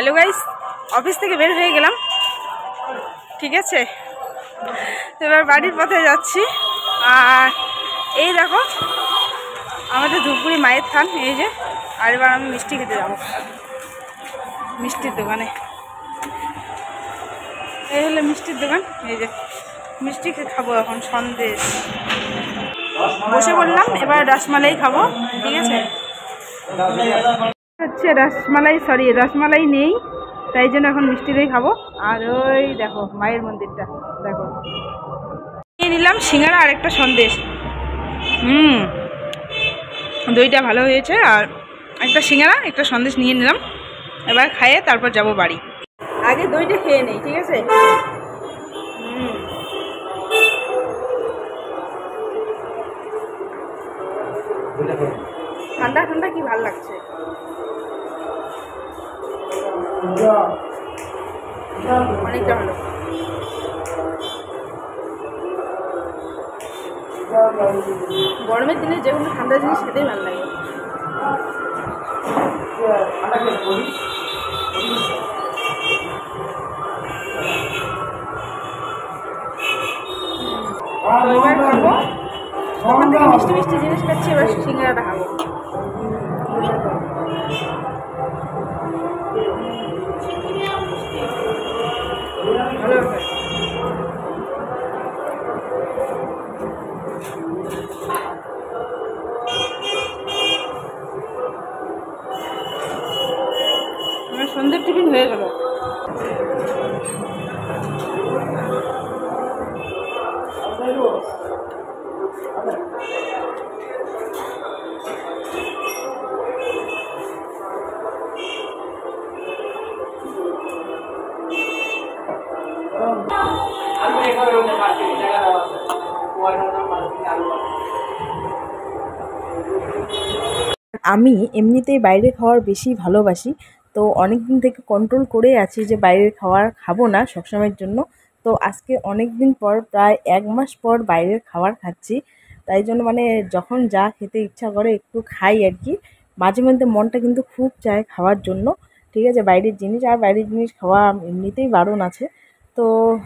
Hello guys, office থেকে বের হয়ে গেলাম, ঠিক আছে। এবার বাড়ির পথে যাচ্ছি। আর এই দেখো আমাদের ধূপগুড়ি মায়ের থান, এই যে। আর এবার আমি মিষ্টি খেতে যাবো মিষ্টির দোকানে। এই হলো মিষ্টির দোকান, এই যে মিষ্টি খাবো এখন, সন্দেশ বসে বললাম। এবার রসমালাই খাবো, ঠিক আছে। হচ্ছে রসমালাই নেই, তাই জন্য এখন মিষ্টি দিয়ে খাবো। আর ওই দেখো মায়ের মন্দিরটা দেখো। নিয়ে নিলাম সিঙ্গারা আর একটা সন্দেশ। দইটা ভালো হয়েছে। আর একটা সিঙ্গারা একটা সন্দেশ নিয়ে নিলাম। এবার খাইয়ে তারপর যাব বাড়ি। আগে দইটা খেয়ে নেই, ঠিক আছে। ঠান্ডা ঠান্ডা কি ভালো লাগছে। অনেকটা ভালো। গরমের দিনে যে কোনো ঠান্ডা জিনিস খেতেই ভালো লাগে। এবার খাবো, তখন থেকে মিষ্টি মিষ্টি জিনিস খাচ্ছি। এবার সিঙ্গারাটা খাবো। ভালো হবে। আমার সন্ধ্যের টিফিন হয়ে গেল। আমি এমনিতেই বাইরে খাওয়ার বেশি ভালোবাসি, তো অনেক দিন থেকে কন্ট্রোল করে আছি যে বাইরের খাবার খাবো না সবসময়ের জন্য। তো আজকে অনেক দিন পর, প্রায় 1 মাস পর বাইরের খাবার খাচ্ছি। তাই জন্য মানে যখন যা খেতে ইচ্ছা করে একটু খাই আর কি। মাঝে মধ্যে মনটা কিন্তু খুব চায় খাওয়ার জন্য, ঠিক আছে, বাইরের জিনিস। আর বাইরের জিনিস খাওয়া এমনিতেই বারণ আছে। তো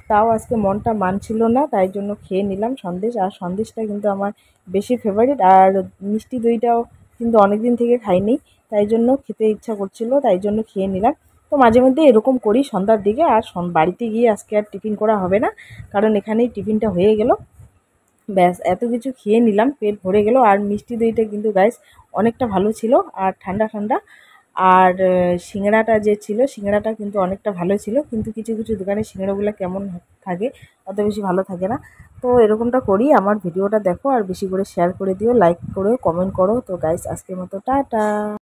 তাও আজকে মনটা মানছিল না, তাই জন্য খেয়ে নিলাম সন্দেশ। আর সন্দেশটা কিন্তু আমার বেশি ফেভারিট। আর মিষ্টি দইটাও কিন্তু অনেক দিন থেকে খাইনি, তাই জন্য খেতে ইচ্ছা করছিল, তাই জন্য খেয়ে নিলাম। তো মাঝে মধ্যে এরকম করি সন্ধ্যার দিকে। আর বাড়িতে গিয়ে আজকে আর টিফিন করা হবে না, কারণ এখানেই টিফিনটা হয়ে গেল। ব্যাস এত কিছু খেয়ে নিলাম, পেট ভরে গেল। আর মিষ্টি দইটা কিন্তু গাইস অনেকটা ভালো ছিল, আর ঠান্ডা ঠান্ডা। আর সিঙ্গাড়াটা যে ছিল, সিঙ্গাড়াটা কিন্তু অনেকটা ভালো ছিল। কিন্তু কিছু কিছু দোকানের সিঙ্গাড়াগুলো কেমন থাকে, অত বেশি ভালো থাকে না। তো এরকমটা করি। আমার ভিডিওটা দেখো আর বেশি করে শেয়ার করে দিও, লাইক করো, কমেন্ট করো। তো গাইস আজকের মতো টাটা।